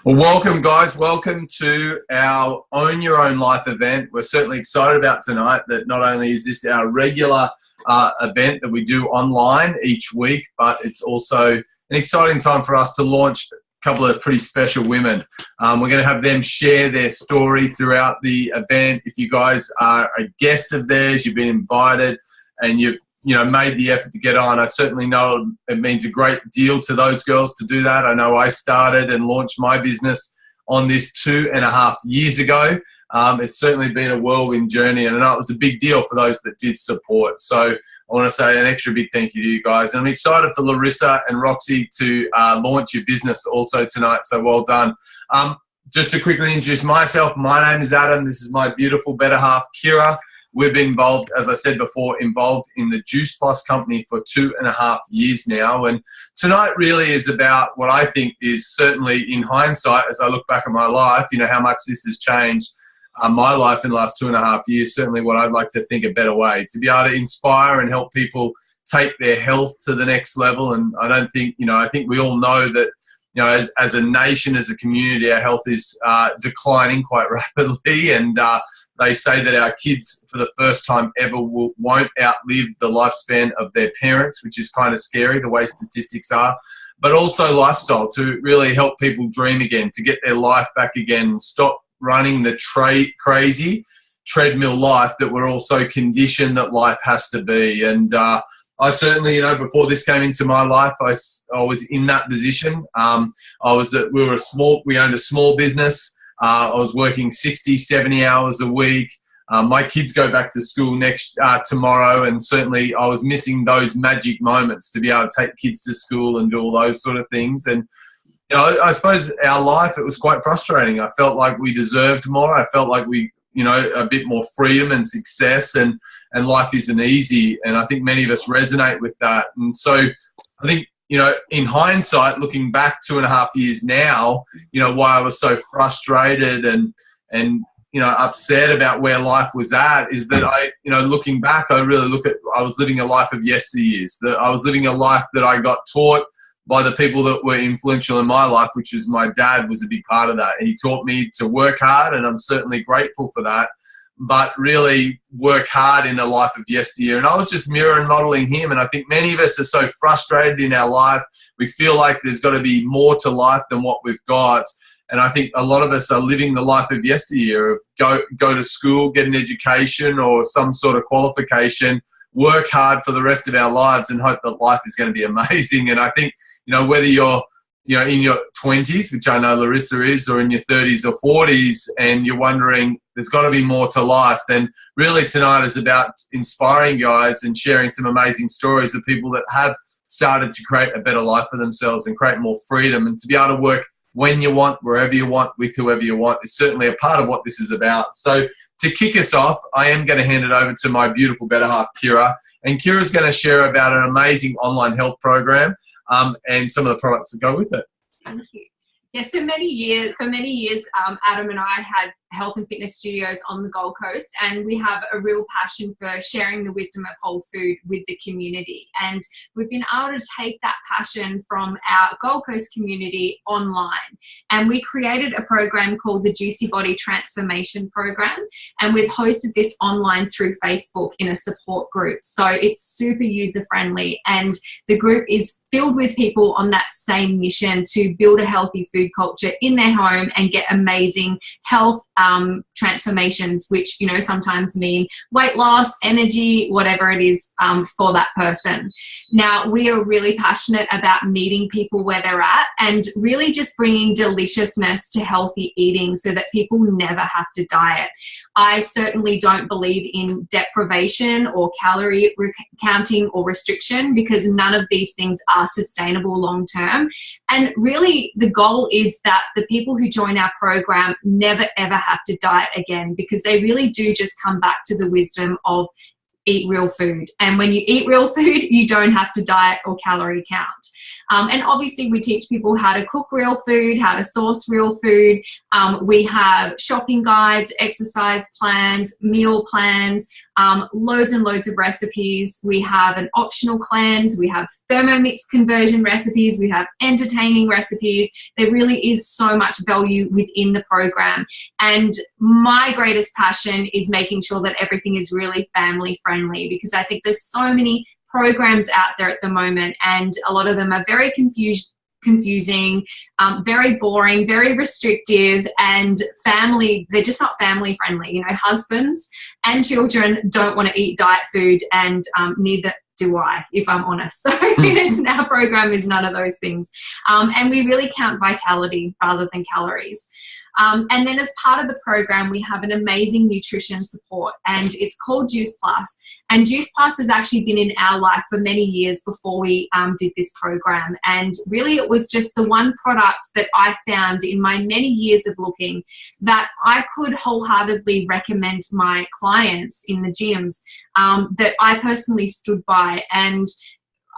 Well, welcome, guys. Welcome to our Own Your Own Life event. We're certainly excited about tonight that not only is this our regular event that we do online each week, but it's also an exciting time for us to launch a couple of pretty special women. We're going to have them share their story throughout the event. If you guys are a guest of theirs, you've been invited and you've made the effort to get on, I certainly know it means a great deal to those girls to do that. I know I started and launched my business on this 2.5 years ago. It's certainly been a whirlwind journey, and I know it was a big deal for those that did support. So I want to say an extra big thank you to you guys. And I'm excited for Larissa and Roxy to launch your business also tonight, so well done. Just to quickly introduce myself, my name is Adam. This is my beautiful better half, Kira. We've been involved, as I said before, involved in the Juice Plus company for 2.5 years now. And tonight really is about what I think is certainly in hindsight, as I look back at my life, how much this has changed my life in the last 2.5 years, certainly what I'd like to think a better way, to be able to inspire and help people take their health to the next level. And I don't think, I think we all know that, as a nation, as a community, our health is declining quite rapidly. And they say that our kids, for the first time ever, won't outlive the lifespan of their parents, which is kind of scary, the way statistics are. But also lifestyle, to really help people dream again, to get their life back again, stop running the crazy treadmill life that we're all so conditioned that life has to be. And I certainly, before this came into my life, I was in that position. We owned a small business. I was working 60, 70 hours a week. My kids go back to school tomorrow, and certainly I was missing those magic moments to be able to take kids to school and do all those sort of things. And I suppose our life, it was quite frustrating. I felt like we deserved more. I felt like we, a bit more freedom and success, and life isn't easy. And I think many of us resonate with that. And so I think, in hindsight, looking back 2.5 years now, why I was so frustrated and upset about where life was at is that looking back, I was living a life of yesteryears. That I was living a life that I got taught by the people that were influential in my life, which is my dad was a big part of that. He taught me to work hard, and I'm certainly grateful for that, but really work hard in a life of yesteryear. And I was just mirror and modeling him. And I think many of us are so frustrated in our life. We feel like there's got to be more to life than what we've got. And I think a lot of us are living the life of yesteryear, of go to school, get an education or some sort of qualification, work hard for the rest of our lives and hope that life is going to be amazing. And I think, whether you're in your 20s, which I know Larissa is, or in your 30s or 40s, and you're wondering there's got to be more to life, then really tonight is about inspiring guys and sharing some amazing stories of people that have started to create a better life for themselves and create more freedom, and to be able to work when you want, wherever you want, with whoever you want is certainly a part of what this is about. So to kick us off, I am going to hand it over to my beautiful better half, Kira, and Kira's going to share about an amazing online health program and some of the products that go with it. Thank you. Yeah, for many years, Adam and I had health and fitness studios on the Gold Coast, and we have a real passion for sharing the wisdom of whole food with the community. And we've been able to take that passion from our Gold Coast community online, and we created a program called the Juicy Body Transformation Program, and we've hosted this online through Facebook in a support group. So it's super user friendly, and the group is filled with people on that same mission to build a healthy food culture in their home and get amazing health transformations, which sometimes mean weight loss, energy, whatever it is for that person. Now, we are really passionate about meeting people where they're at and really just bringing deliciousness to healthy eating so that people never have to diet. I certainly don't believe in deprivation or calorie counting or restriction, because none of these things are sustainable long term. And really the goal is that the people who join our program never ever have to diet again, because they really do just come back to the wisdom of eat real food. And when you eat real food, you don't have to diet or calorie count. And obviously we teach people how to cook real food, how to source real food. We have shopping guides, exercise plans, meal plans, loads and loads of recipes. We have an optional cleanse. We have Thermomix conversion recipes. We have entertaining recipes. There really is so much value within the program. And my greatest passion is making sure that everything is really family friendly, because I think there's so many programs out there at the moment, and a lot of them are very confusing, very boring, very restrictive, and they're just not family friendly. You know, husbands and children don't want to eat diet food, and neither do I, if I'm honest. So our program is none of those things. And we really count vitality rather than calories. And then as part of the program, we have an amazing nutrition support, and it's called Juice Plus. And Juice Plus has actually been in our life for many years before we did this program. And really it was just the one product that I found in my many years of looking that I could wholeheartedly recommend to my clients in the gyms, that I personally stood by. And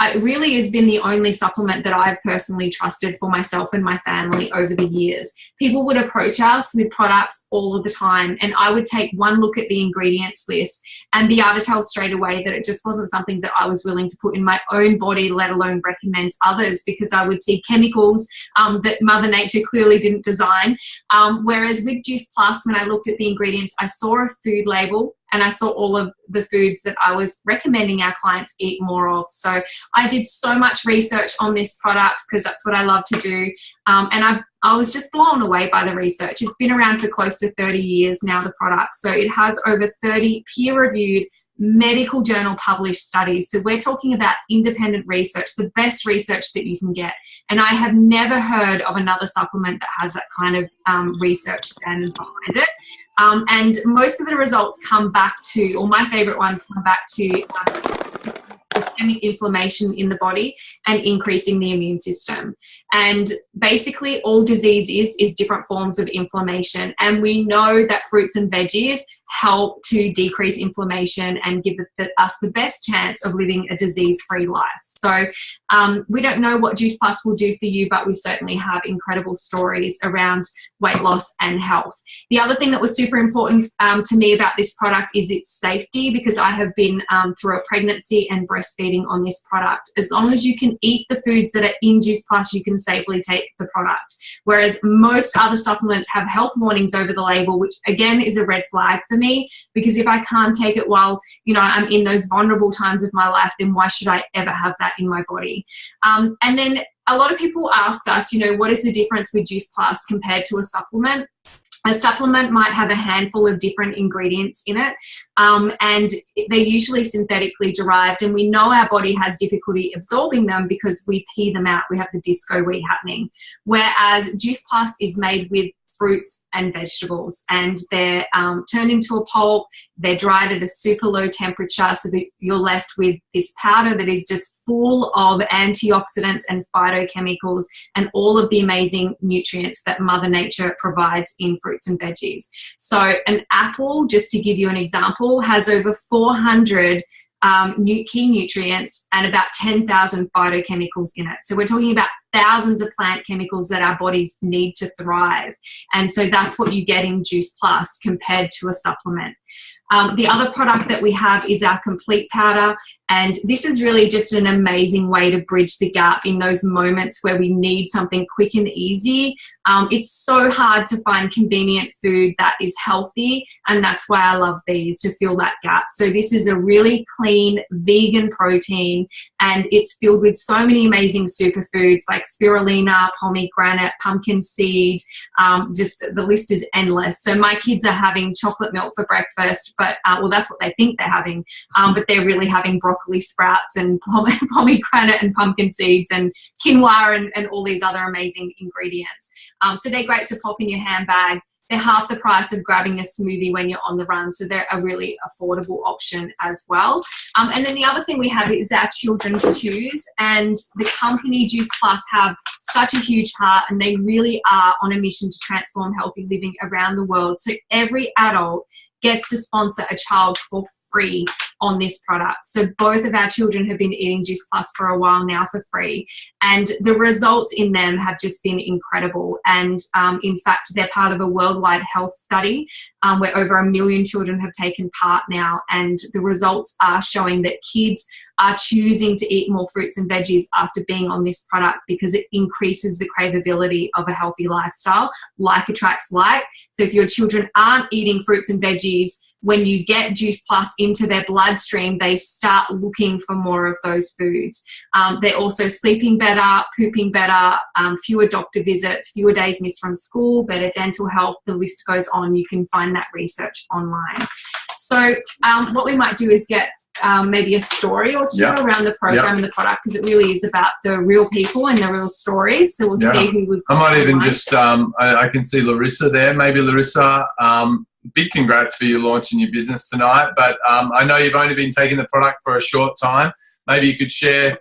it really has been the only supplement that I've personally trusted for myself and my family over the years. People would approach us with products all of the time, and I would take one look at the ingredients list and be able to tell straight away that it just wasn't something that I was willing to put in my own body, let alone recommend others, because I would see chemicals that Mother Nature clearly didn't design. Whereas with Juice Plus, when I looked at the ingredients, I saw a food label, and I saw all of the foods that I was recommending our clients eat more of. So I did so much research on this product, because that's what I love to do. And I was just blown away by the research. It's been around for close to 30 years now, the product. So it has over 30 peer-reviewed medical journal published studies. So we're talking about independent research, the best research that you can get. And I have never heard of another supplement that has that kind of research standard behind it. And most of the results come back to, or my favorite ones come back to systemic inflammation in the body and increasing the immune system. And basically all disease is different forms of inflammation. And we know that fruits and veggies help to decrease inflammation and give us the best chance of living a disease-free life. So we don't know what Juice Plus will do for you, but we certainly have incredible stories around weight loss and health. The other thing that was super important to me about this product is its safety, because I have been through a pregnancy and breastfeeding on this product. As long as you can eat the foods that are in Juice Plus, you can safely take the product. Whereas most other supplements have health warnings over the label, which again is a red flag for me, because if I can't take it while, you know, I'm in those vulnerable times of my life, then why should I ever have that in my body? And then a lot of people ask us, you know, what is the difference with Juice Plus compared to a supplement? A supplement might have a handful of different ingredients in it, and they're usually synthetically derived, and we know our body has difficulty absorbing them because we pee them out. We have the disco wee happening. Whereas Juice Plus is made with fruits and vegetables, and they're turned into a pulp. They're dried at a super low temperature, so that you're left with this powder that is just full of antioxidants and phytochemicals and all of the amazing nutrients that Mother Nature provides in fruits and veggies. So an apple, just to give you an example, has over 400 key nutrients and about 10,000 phytochemicals in it. So we're talking about thousands of plant chemicals that our bodies need to thrive. And so that's what you get in Juice Plus compared to a supplement. The other product that we have is our complete powder, and this is really just an amazing way to bridge the gap in those moments where we need something quick and easy. It's so hard to find convenient food that is healthy, and that's why I love these, to fill that gap. So this is a really clean vegan protein, and it's filled with so many amazing superfoods like spirulina, pomegranate, pumpkin seed. Just the list is endless. So my kids are having chocolate milk for breakfast, but well, that's what they think they're having, but they're really having broccoli sprouts and pomegranate and pumpkin seeds and quinoa and all these other amazing ingredients. So they're great to pop in your handbag. They're half the price of grabbing a smoothie when you're on the run, so they're a really affordable option as well. And then the other thing we have is our children's chews, and the company Juice Plus have such a huge heart, and they really are on a mission to transform healthy living around the world. So every adult gets to sponsor a child for free on this product. So both of our children have been eating Juice Plus for a while now for free, and the results in them have just been incredible. And in fact, they're part of a worldwide health study where over 1 million children have taken part now, and the results are showing that kids are choosing to eat more fruits and veggies after being on this product because it increases the craveability of a healthy lifestyle. Like attracts like. So if your children aren't eating fruits and veggies, when you get Juice Plus into their bloodstream, they start looking for more of those foods. They're also sleeping better, pooping better, fewer doctor visits, fewer days missed from school, better dental health. The list goes on. You can find that research online. So what we might do is get maybe a story or two around the program and the product, because it really is about the real people and the real stories. So we'll see who we've got. I might even just, I can see Larissa there. Maybe Larissa, big congrats for you launching your business tonight. But I know you've only been taking the product for a short time. Maybe you could share,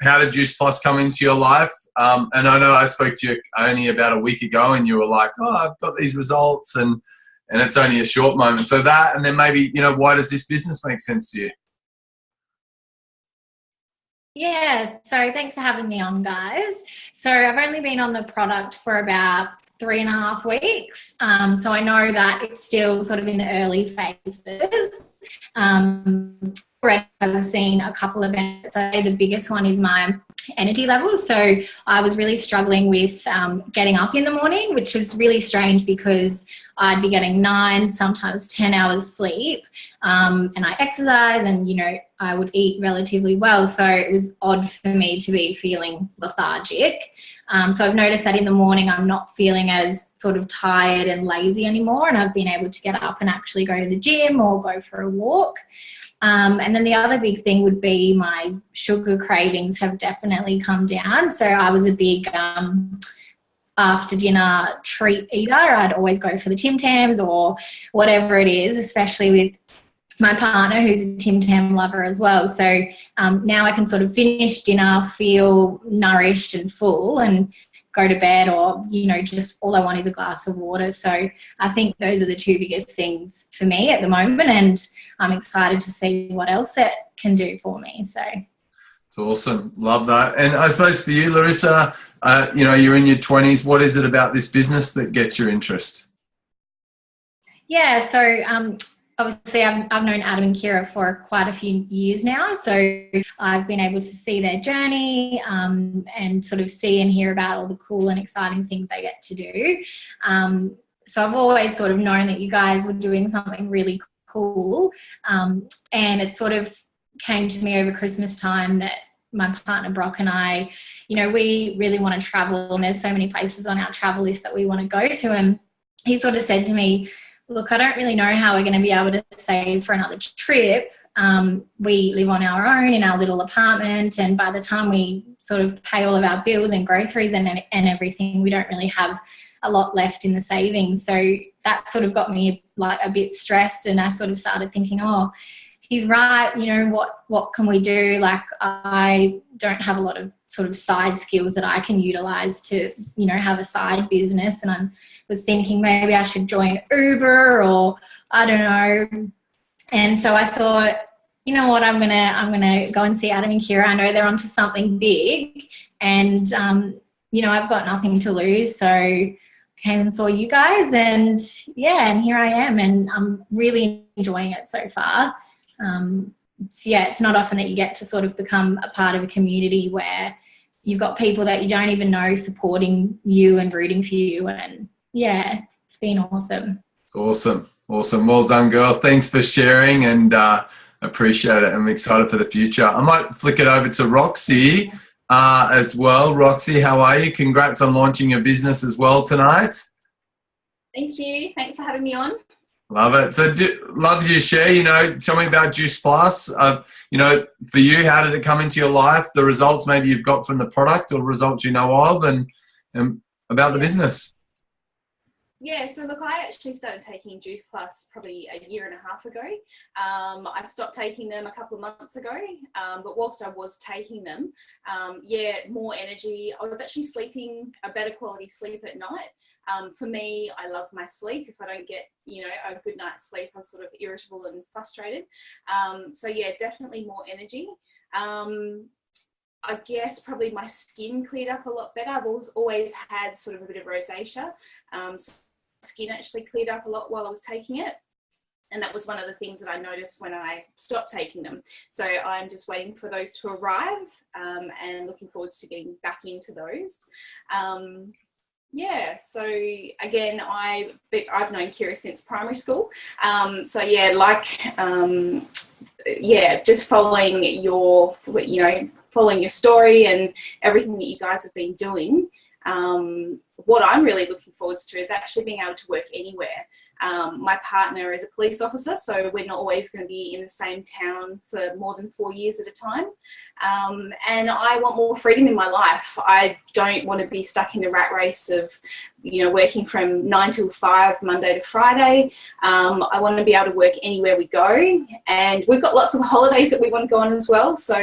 how did Juice Plus come into your life? And I know I spoke to you only about a week ago and you were like, oh, I've got these results and it's only a short moment. So that, and then maybe, why does this business make sense to you? Yeah, so thanks for having me on, guys. So I've only been on the product for about 3.5 weeks. So I know that it's still sort of in the early phases. I've seen a couple of benefits. The biggest one is my energy levels. So I was really struggling with getting up in the morning, which is really strange because I'd be getting 9, sometimes 10 hours sleep, and I exercise and, I would eat relatively well. So it was odd for me to be feeling lethargic. So I've noticed that in the morning I'm not feeling as sort of tired and lazy anymore, and I've been able to get up and actually go to the gym or go for a walk. And then the other big thing would be my sugar cravings have definitely come down. So I was a big after dinner treat eater. I'd always go for the Tim Tams or whatever it is, especially with my partner who's a Tim Tam lover as well. So now I can sort of finish dinner, feel nourished and full, and go to bed, or just all I want is a glass of water. So I think those are the two biggest things for me at the moment, and I'm excited to see what else it can do for me. So it's awesome. Love that. And I suppose for you, Larissa, you're in your 20s. What is it about this business that gets your interest? Yeah, so obviously I've known Adam and Kira for quite a few years now, so I've been able to see their journey and sort of see and hear about all the cool and exciting things they get to do. So I've always sort of known that you guys were doing something really cool, and it sort of came to me over Christmas time that my partner Brock and I, we really want to travel, and there's so many places on our travel list that we want to go to, and he sort of said to me, look, I don't really know how we're going to be able to save for another trip. We live on our own in our little apartment, and by the time we sort of pay all of our bills and groceries and everything, we don't really have a lot left in the savings. So that sort of got me like a bit stressed, and I sort of started thinking, oh, he's right, what can we do? Like, I don't have a lot of sort of side skills that I can utilize to, have a side business. And I was thinking maybe I should join Uber, or I don't know. And so I thought, you know what, I'm gonna go and see Adam and Kira. I know they're onto something big, and I've got nothing to lose. So came and saw you guys, and and here I am, and I'm really enjoying it so far. It's not often that you get to sort of become a part of a community where you've got people that you don't even know supporting you and rooting for you. And it's been awesome. It's awesome. Awesome. Well done, girl. Thanks for sharing, and appreciate it. I'm excited for the future. I might flick it over to Roxy as well. Roxy, how are you? Congrats on launching your business as well tonight. Thank you. Thanks for having me on. Love it. So love you to share, tell me about Juice Plus. For you, how did it come into your life? The results maybe you've got from the product, or results you know of, and about the business. Yeah, so look, I actually started taking Juice Plus probably a year and a half ago. I stopped taking them a couple of months ago, but whilst I was taking them, more energy. I was actually sleeping a better quality sleep at night. For me, I love my sleep. If I don't get, a good night's sleep, I'm sort of irritable and frustrated. Definitely more energy. I guess probably my skin cleared up a lot better. I've always had sort of a bit of rosacea. So skin actually cleared up a lot while I was taking it. And that was one of the things that I noticed when I stopped taking them. So I'm just waiting for those to arrive and looking forward to getting back into those. So again, I've known Kira since primary school. Just following your, following your story and everything that you guys have been doing. What I'm really looking forward to is actually being able to work anywhere. My partner is a police officer, so we're not always going to be in the same town for more than 4 years at a time. And I want more freedom in my life. I don't want to be stuck in the rat race of, working from 9 till 5, Monday to Friday. I want to be able to work anywhere we go. And we've got lots of holidays that we want to go on as well. So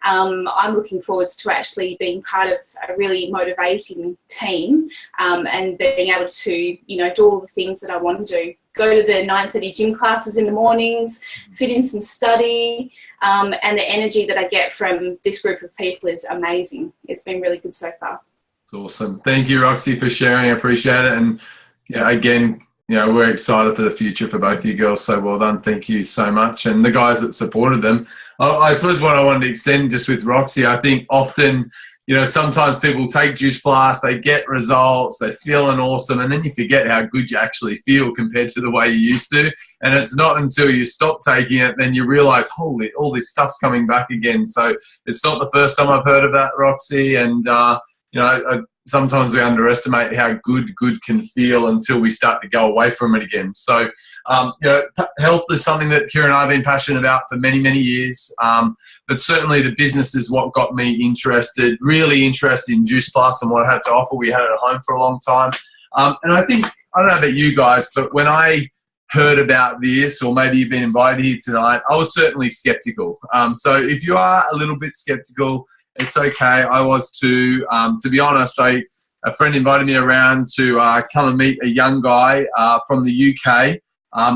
I'm looking forward to actually being part of a really motivating team and being able to, do all the things that I want to do. Go to the 9:30 gym classes in the mornings, fit in some study, and the energy that I get from this group of people is amazing. It's been really good so far. It's awesome. Thank you, Roxy, for sharing. I appreciate it. And again, we're excited for the future for both of you girls. So well done. Thank you so much. And the guys that supported them. I suppose what I wanted to extend just with Roxy, I think often, sometimes people take Juice Plus, they get results, they're feeling awesome, and then you forget how good you actually feel compared to the way you used to. And it's not until you stop taking it, then you realise, holy, all this stuff's coming back again. So it's not the first time I've heard of that, Roxy. And, sometimes we underestimate how good can feel until we start to go away from it again. So, health is something that Kira and I have been passionate about for many, many years. But certainly the business is what got me really interested in Juice Plus and what it had to offer. We had it at home for a long time. And I think, I don't know about you guys, but when I heard about this, or maybe you've been invited here tonight, I was certainly skeptical. So if you are a little bit skeptical, it's okay. I was too. To be honest, a friend invited me around to come and meet a young guy from the UK.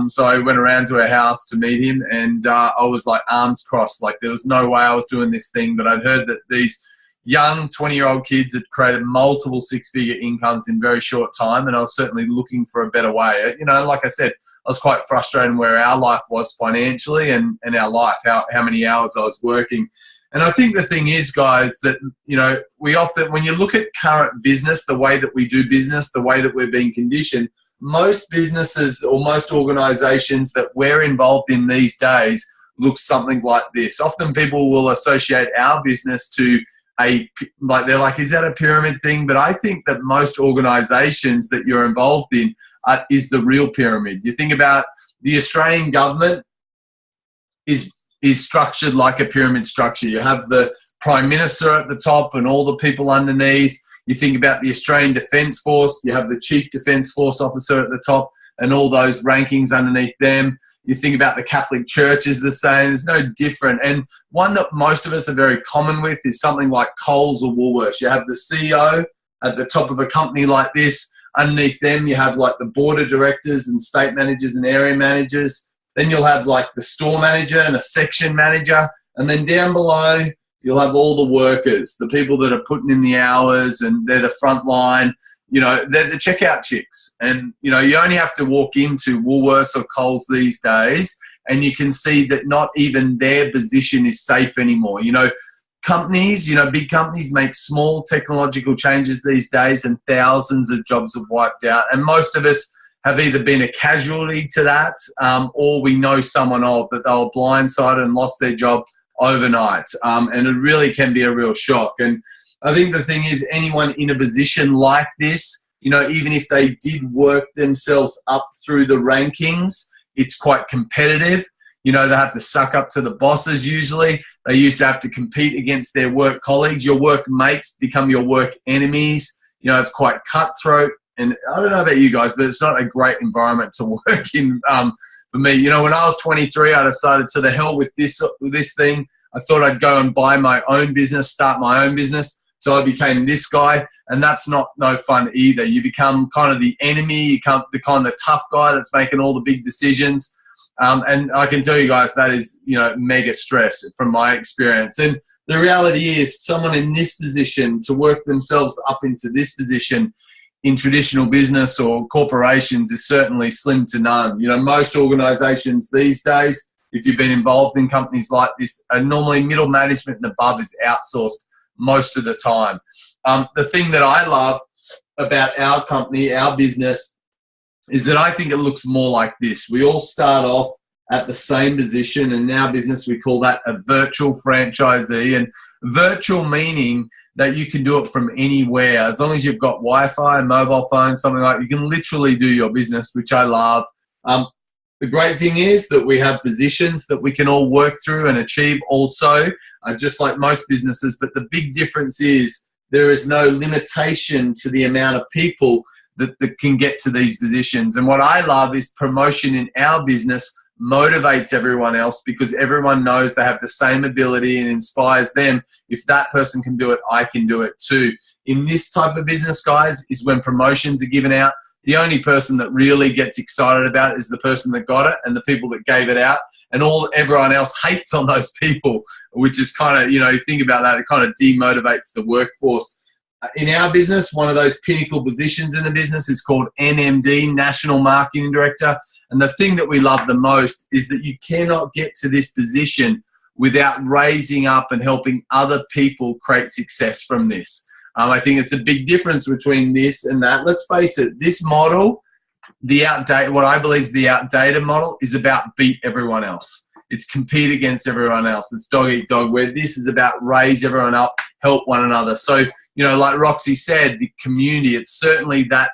So I went around to a house to meet him, and I was like arms crossed. Like there was no way I was doing this thing, but I'd heard that these young 20-year-old kids had created multiple six-figure incomes in very short time, and I was certainly looking for a better way. Like I said, I was quite frustrated where our life was financially and our life, how many hours I was working. And I think the thing is, guys, that, we often, when you look at current business, the way that we do business, the way that we're being conditioned, most businesses or most organizations that we're involved in these days look something like this. Often people will associate our business to they're like, is that a pyramid thing? But I think that most organizations that you're involved in is the real pyramid. You think about the Australian government is structured like a pyramid structure. You have the Prime Minister at the top and all the people underneath. You think about the Australian Defence Force, you have the Chief Defence Force Officer at the top and all those rankings underneath them. You think about the Catholic Church is the same. It's no different. And one that most of us are very common with is something like Coles or Woolworths. You have the CEO at the top of a company like this. Underneath them, you have like the board of directors and state managers and area managers. Then you'll have like the store manager and a section manager. And then down below, you'll have all the workers, the people that are putting in the hours, and they're the front line. They're the checkout chicks. And, you only have to walk into Woolworths or Coles these days and you can see that not even their position is safe anymore. Companies, big companies make small technological changes these days and thousands of jobs have wiped out. And most of us have either been a casualty to that or we know someone that they were blindsided and lost their job overnight. And it really can be a real shock. And I think the thing is, anyone in a position like this, even if they did work themselves up through the rankings, it's quite competitive. They have to suck up to the bosses usually. They used to have to compete against their work colleagues. Your work mates become your work enemies. It's quite cutthroat. And I don't know about you guys, but it's not a great environment to work in for me. You know, when I was 23, I decided to the hell with this thing. I thought I'd go and buy my own business, start my own business. So I became this guy, and that's no fun either. You become kind of the enemy. You become the kind of tough guy that's making all the big decisions. And I can tell you guys that is, you know, mega stress from my experience. And the reality is, if someone in this position to work themselves up into this position in traditional business or corporations is certainly slim to none. You know, most organizations these days, if you've been involved in companies like this, are normally middle management and above is outsourced most of the time. The thing that I love about our company, our business, is that I think it looks more like this. We all start off at the same position. In our business, we call that a virtual franchisee. And virtual meaning that you can do it from anywhere. As long as you've got Wi-Fi, mobile phone, something like that, you can literally do your business, which I love. The great thing is that we have positions that we can all work through and achieve also, just like most businesses. But the big difference is there is no limitation to the amount of people that can get to these positions. And what I love is promotion in our business motivates everyone else, because everyone knows they have the same ability and inspires them. If that person can do it, I can do it too. In this type of business, guys, is when promotions are given out. The only person that really gets excited about it is the person that got it and the people that gave it out, and everyone else hates on those people, which is kind of, you know, you think about that, it kind of demotivates the workforce. In our business, one of those pinnacle positions in the business is called NMD, National Marketing Director. And the thing that we love the most is that you cannot get to this position without raising up and helping other people create success from this. I think it's a big difference between this and that. Let's face it, this model, what I believe is the outdated model, is about beat everyone else. It's compete against everyone else. It's dog eat dog, where this is about raise everyone up, help one another. So, you know, like Roxy said, the community, it's certainly that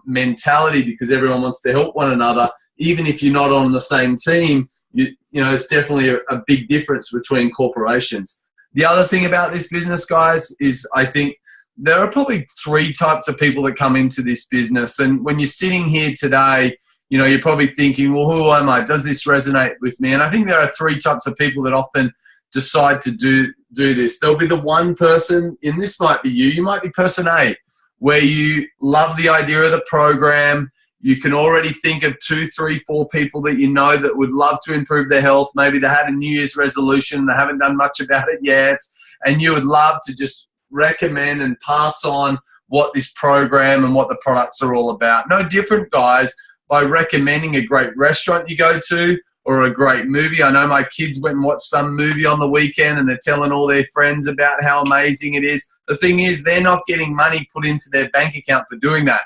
mentality, because everyone wants to help one another. Even if you're not on the same team, you know, it's definitely a big difference between corporations. The other thing about this business, guys, is I think there are probably 3 types of people that come into this business. And when you're sitting here today, you know, you're probably thinking, well, who am I? Does this resonate with me? And I think there are 3 types of people that often decide to do this. There'll be the one person, and this might be you might be person A, where you love the idea of the program. You can already think of 2, 3, 4 people that you know that would love to improve their health. Maybe they had a New Year's resolution, they haven't done much about it yet, and you would love to just recommend and pass on what this program and what the products are all about. No different, guys, by recommending a great restaurant you go to or a great movie. I know my kids went and watched some movie on the weekend and they're telling all their friends about how amazing it is. The thing is, they're not getting money put into their bank account for doing that.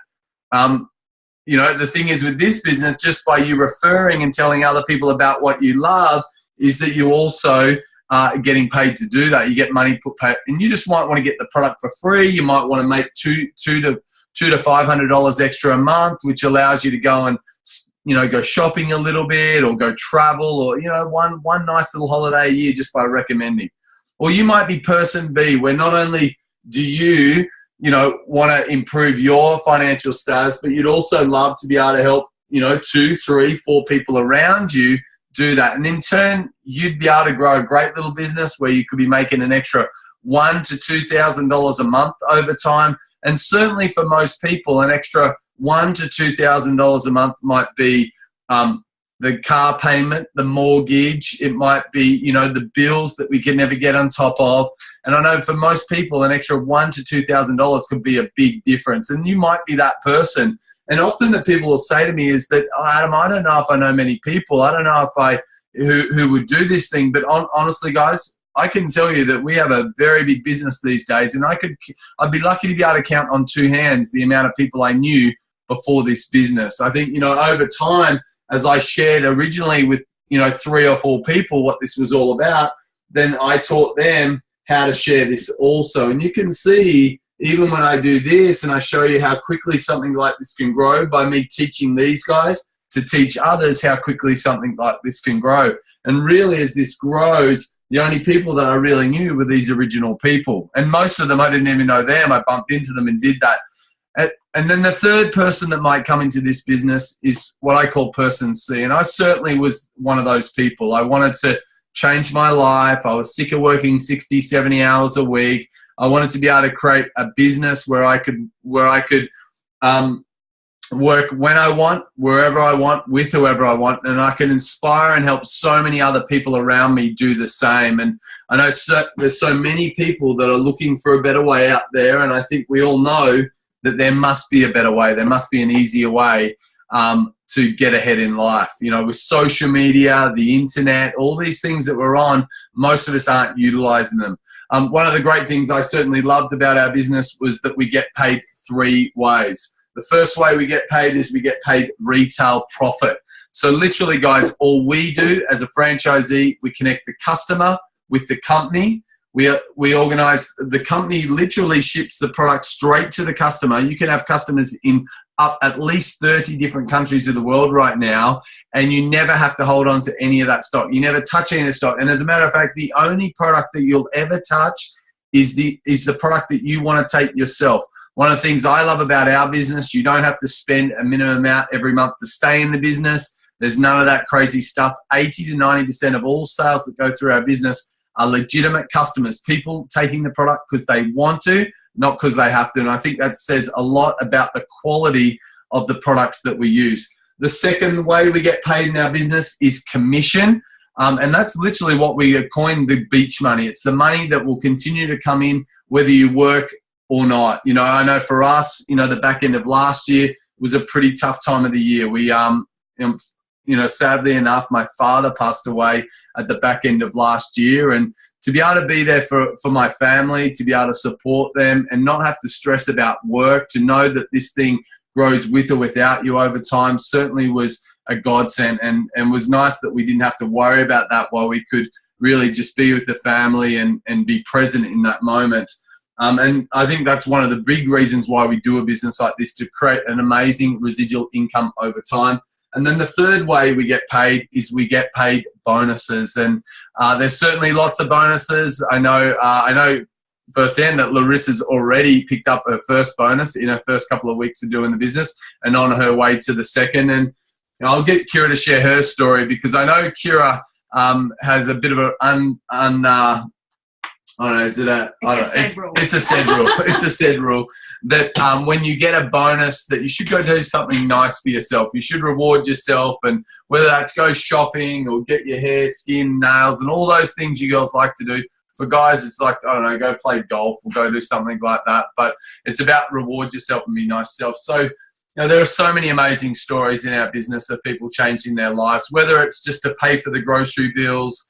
You know, the thing is with this business, just by you referring and telling other people about what you love, is that you also are getting paid to do that. You get money paid, and you just might want to get the product for free. You might want to make $200 to $500 extra a month, which allows you to go and, you know, go shopping a little bit or go travel, or, you know, one nice little holiday a year just by recommending. Or you might be person B, where not only do you know, want to improve your financial status, but you'd also love to be able to help, you know, 2, 3, 4 people around you do that. And in turn, you'd be able to grow a great little business where you could be making an extra $1,000 to $2,000 a month over time. And certainly for most people, an extra $1,000 to $2,000 a month might be the car payment, the mortgage. It might be, you know, the bills that we can never get on top of. And I know for most people, an extra $1,000 to $2,000 could be a big difference. And you might be that person. And often the people will say to me is that, oh, Adam, I don't know if I know many people. I don't know if who would do this thing. But honestly, guys, I can tell you that we have a very big business these days. And I'd be lucky to be able to count on 2 hands the amount of people I knew before this business. I think, you know, over time, as I shared originally with, you know, 3 or 4 people what this was all about, then I taught them how to share this also. And you can see, even when I do this and I show you how quickly something like this can grow by me teaching these guys to teach others how quickly something like this can grow. And really, as this grows, the only people that I really knew were these original people. And most of them, I didn't even know them. I bumped into them and did that. And then the third person that might come into this business is what I call person C. And I certainly was one of those people. I wanted to change my life. I was sick of working 60, 70 hours a week. I wanted to be able to create a business where I could work when I want, wherever I want, with whoever I want, and I can inspire and help so many other people around me do the same. And I know there's so many people that are looking for a better way out there, and I think we all know that there must be a better way. There must be an easier way to get ahead in life. You know, with social media, the internet, all these things that we're on, most of us aren't utilizing them. One of the great things I certainly loved about our business was that we get paid 3 ways. The first way we get paid is we get paid retail profit. So literally, guys, all we do as a franchisee, we connect the customer with the company. We organize, the company literally ships the product straight to the customer. You can have customers in up at least 30 different countries of the world right now, and you never have to hold on to any of that stock. You never touch any of the stock. And as a matter of fact, the only product that you'll ever touch is the product that you want to take yourself. One of the things I love about our business, you don't have to spend a minimum amount every month to stay in the business. There's none of that crazy stuff. 80 to 90% of all sales that go through our business are legitimate customers, people taking the product because they want to, not because they have to. And I think that says a lot about the quality of the products that we use. The second way we get paid in our business is commission. And that's literally what we coined the beach money. It's the money that will continue to come in whether you work or not. You know, I know for us, you know, the back end of last year was a pretty tough time of the year. We, you know, sadly enough, my father passed away at the back end of last year. And to be able to be there for my family, to be able to support them and not have to stress about work, to know that this thing grows with or without you over time certainly was a godsend, and was nice that we didn't have to worry about that while we could really just be with the family and be present in that moment. And I think that's one of the big reasons why we do a business like this, to create an amazing residual income over time. And then the third way we get paid is we get paid bonuses. And there's certainly lots of bonuses. I know firsthand that Larissa's already picked up her first bonus in her first couple of weeks of doing the business and on her way to the second. And you know, I'll get Kira to share her story, because I know Kira has a bit of a I don't know, is it a... It's a said rule. It's a said rule that when you get a bonus, that you should go do something nice for yourself. You should reward yourself, and whether that's go shopping or get your hair, skin, nails, and all those things you girls like to do. For guys, it's like, I don't know, go play golf or go do something like that. But it's about reward yourself and be nice to yourself. So, you know, there are so many amazing stories in our business of people changing their lives, whether it's just to pay for the grocery bills,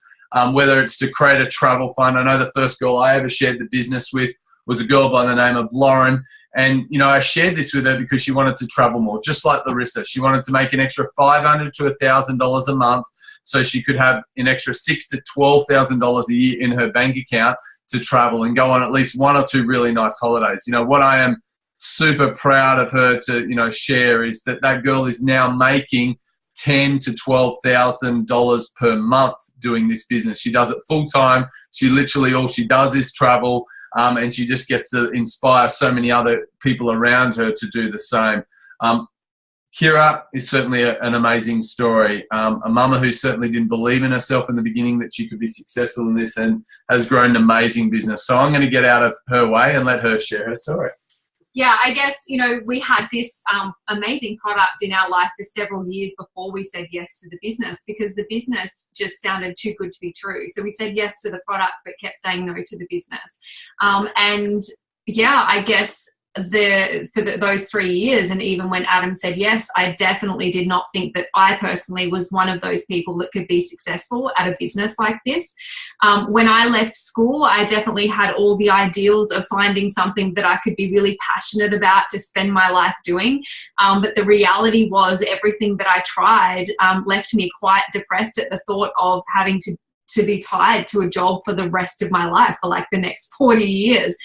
whether it's to create a travel fund. I know the first girl I ever shared the business with was a girl by the name of Lauren. And, you know, I shared this with her because she wanted to travel more, just like Larissa. She wanted to make an extra $500 to $1,000 a month so she could have an extra $6,000 to $12,000 a year in her bank account to travel and go on at least 1 or 2 really nice holidays. You know, what I am super proud of her to, you know, share is that that girl is now making $10,000 to $12,000 per month doing this business. She does it full time. She literally, all she does is travel, and she just gets to inspire so many other people around her to do the same. Kira is certainly an amazing story. A mama who certainly didn't believe in herself in the beginning that she could be successful in this, and has grown an amazing business. So I'm going to get out of her way and let her share her story. Yeah, I guess, you know, we had this amazing product in our life for several years before we said yes to the business, because the business just sounded too good to be true. So we said yes to the product, but kept saying no to the business. And yeah, I guess those 3 years, and even when Adam said yes, I definitely did not think that I personally was one of those people that could be successful at a business like this. When I left school, I definitely had all the ideals of finding something that I could be really passionate about to spend my life doing. But the reality was everything that I tried left me quite depressed at the thought of having to to be tied to a job for the rest of my life for like the next 40 years,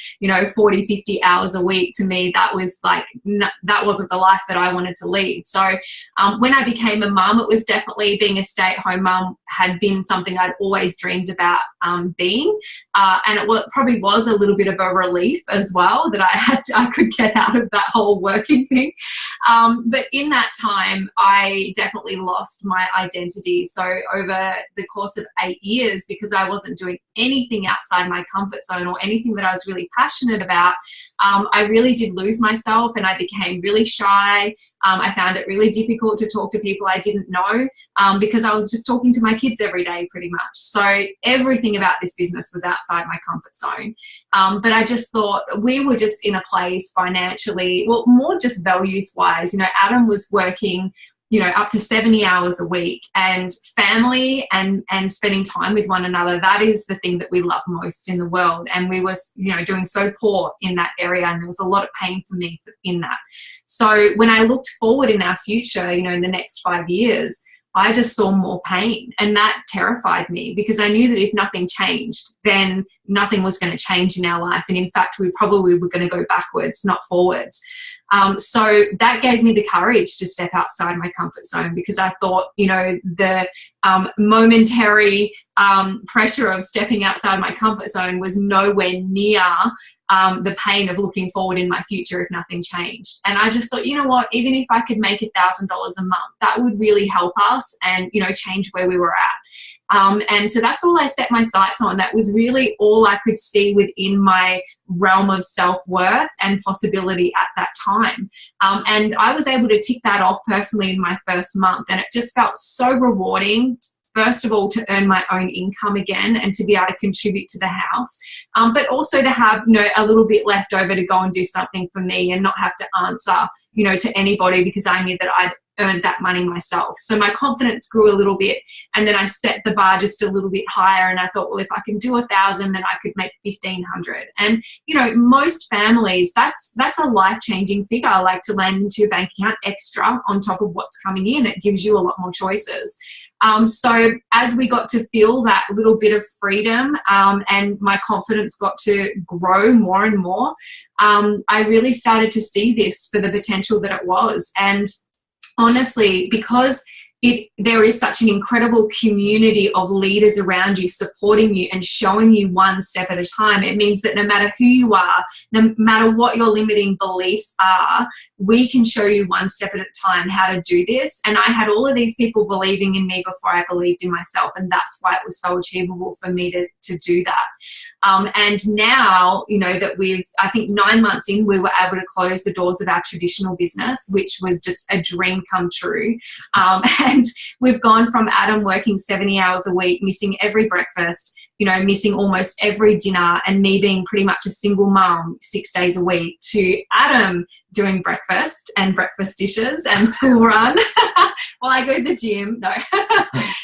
40, 50 hours a week. To me, that was like, that wasn't the life that I wanted to lead. So when I became a mum, it was definitely being a stay-at-home mum had been something I'd always dreamed about being. And it probably was a little bit of a relief as well that I could get out of that whole working thing. But in that time, I definitely lost my identity. So over the course of 8 years, because I wasn't doing anything outside my comfort zone or anything that I was really passionate about, I really did lose myself, and I became really shy. I found it really difficult to talk to people I didn't know because I was just talking to my kids every day pretty much. So everything about this business was outside my comfort zone. But I just thought we were just in a place financially, well, more just values-wise. Adam was working up to 70 hours a week, and family and spending time with one another, that is the thing that we love most in the world. And we were, doing so poor in that area, and there was a lot of pain for me in that. So when I looked forward in our future, in the next 5 years, I just saw more pain, and that terrified me because I knew that if nothing changed, then nothing was going to change in our life. And in fact, we probably were going to go backwards, not forwards. So that gave me the courage to step outside my comfort zone, because I thought, the momentary pressure of stepping outside my comfort zone was nowhere near the pain of looking forward in my future if nothing changed. And I just thought, what, even if I could make $1,000 a month, that would really help us and, change where we were at. And so that's all I set my sights on. That was really all I could see within my realm of self-worth and possibility at that time. And I was able to tick that off personally in my first month. And it just felt so rewarding, first of all, to earn my own income again and to be able to contribute to the house, but also to have, a little bit left over to go and do something for me and not have to answer, to anybody, because I knew that I'd earned that money myself. So my confidence grew a little bit, and then I set the bar just a little bit higher, and I thought, well, if I can do 1,000, then I could make 1,500. And most families, that's a life-changing figure, like to land into your bank account extra on top of what's coming in. It gives you a lot more choices. So as we got to feel that little bit of freedom, and my confidence got to grow more and more, I really started to see this for the potential that it was. And honestly, because there is such an incredible community of leaders around you supporting you and showing you one step at a time, it means that no matter who you are, no matter what your limiting beliefs are, we can show you one step at a time how to do this. And I had all of these people believing in me before I believed in myself, and that's why it was so achievable for me to do that. And now, that I think 9 months in, we were able to close the doors of our traditional business, which was just a dream come true. And we've gone from Adam working 70 hours a week, missing every breakfast, missing almost every dinner, and me being pretty much a single mum 6 days a week, to Adam doing breakfast and breakfast dishes and school run while I go to the gym. No,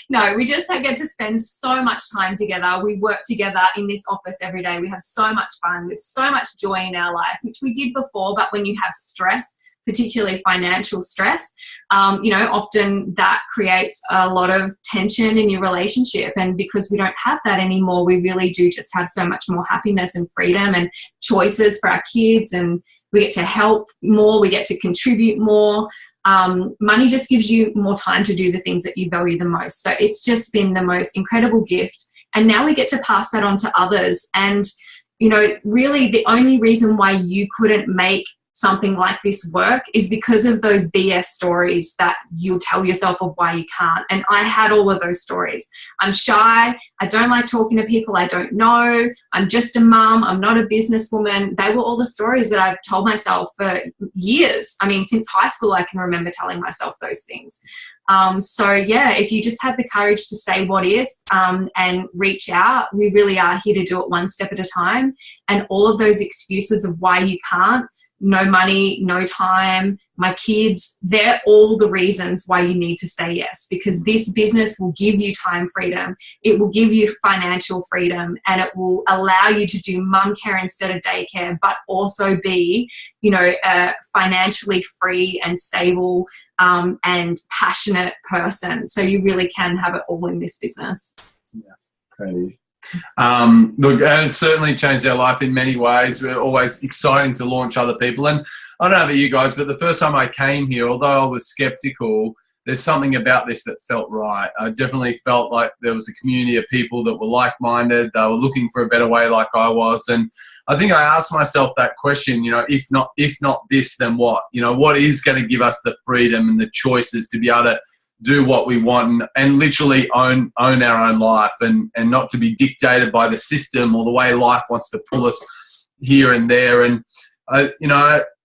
no, we just get to spend so much time together. We work together in this office every day. We have so much fun with so much joy in our life, which we did before, but when you have stress, particularly financial stress, often that creates a lot of tension in your relationship. And because we don't have that anymore, we really do just have so much more happiness and freedom and choices for our kids, and we get to help more, we get to contribute more. Money just gives you more time to do the things that you value the most. So it's just been the most incredible gift. And now we get to pass that on to others. And, really the only reason why you couldn't make something like this work is because of those BS stories that you'll tell yourself of why you can't. And I had all of those stories. I'm shy. I don't like talking to people I don't know. I'm just a mum. I'm not a businesswoman. They were all the stories that I've told myself for years. I mean, since high school, I can remember telling myself those things. So yeah, if you just have the courage to say what if, and reach out, we really are here to do it one step at a time. And all of those excuses of why you can't, no money, no time, my kids, they're all the reasons why you need to say yes, because this business will give you time freedom. It will give you financial freedom, and it will allow you to do mum care instead of daycare, but also be, a financially free and stable and passionate person. So you really can have it all in this business. Yeah. Proud of you. Look, it's certainly changed our life in many ways. We're always exciting to launch other people. And I don't know about you guys, but the first time I came here, although I was skeptical, there's something about this that felt right. I definitely felt like there was a community of people that were like-minded. They were looking for a better way like I was. And I think I asked myself that question, if not this, then what? What is going to give us the freedom and the choices to be able to do what we want and literally own our own life and not to be dictated by the system or the way life wants to pull us here and there. And,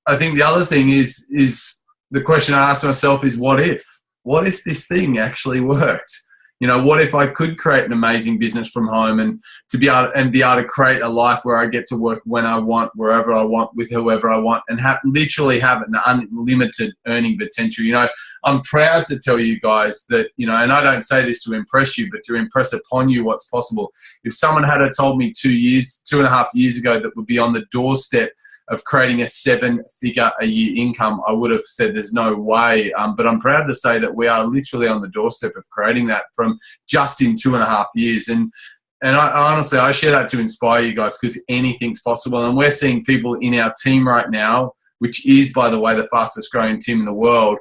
I think the other thing is the question I ask myself is, what if? What if this thing actually worked? What if I could create an amazing business from home and be able to create a life where I get to work when I want, wherever I want, with whoever I want, and literally have an unlimited earning potential. I'm proud to tell you guys that, and I don't say this to impress you, but to impress upon you what's possible. If someone had told me 2.5 years ago that would be on the doorstep of creating a 7-figure-a-year income, I would have said there's no way. But I'm proud to say that we are literally on the doorstep of creating that from just in 2.5 years. And I honestly, I share that to inspire you guys, because anything's possible. And we're seeing people in our team right now, which is, by the way, the fastest growing team in the world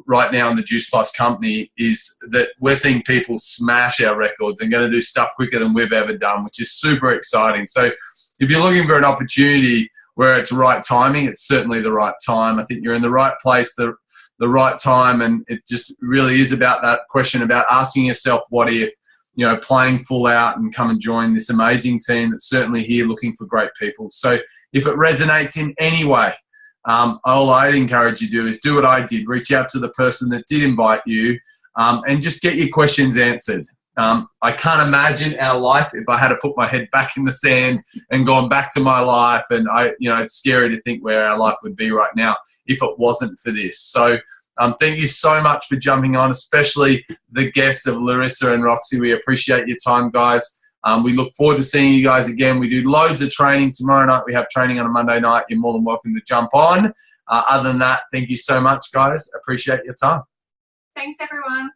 right now in the Juice Plus company, is that we're seeing people smash our records and going to do stuff quicker than we've ever done, which is super exciting. So if you're looking for an opportunity where it's right timing, it's certainly the right time. I think you're in the right place, the right time, and it just really is about that question about asking yourself, what if, playing full out and come and join this amazing team that's certainly here looking for great people. So if it resonates in any way, all I'd encourage you to do is do what I did, reach out to the person that did invite you, and just get your questions answered. I can't imagine our life if I had to put my head back in the sand and gone back to my life. And it's scary to think where our life would be right now if it wasn't for this. So thank you so much for jumping on, especially the guests of Larissa and Roxy. We appreciate your time, guys. We look forward to seeing you guys again. We do loads of training. Tomorrow night we have training on a Monday night. You're more than welcome to jump on. Other than that, thank you so much, guys. Appreciate your time. Thanks, everyone.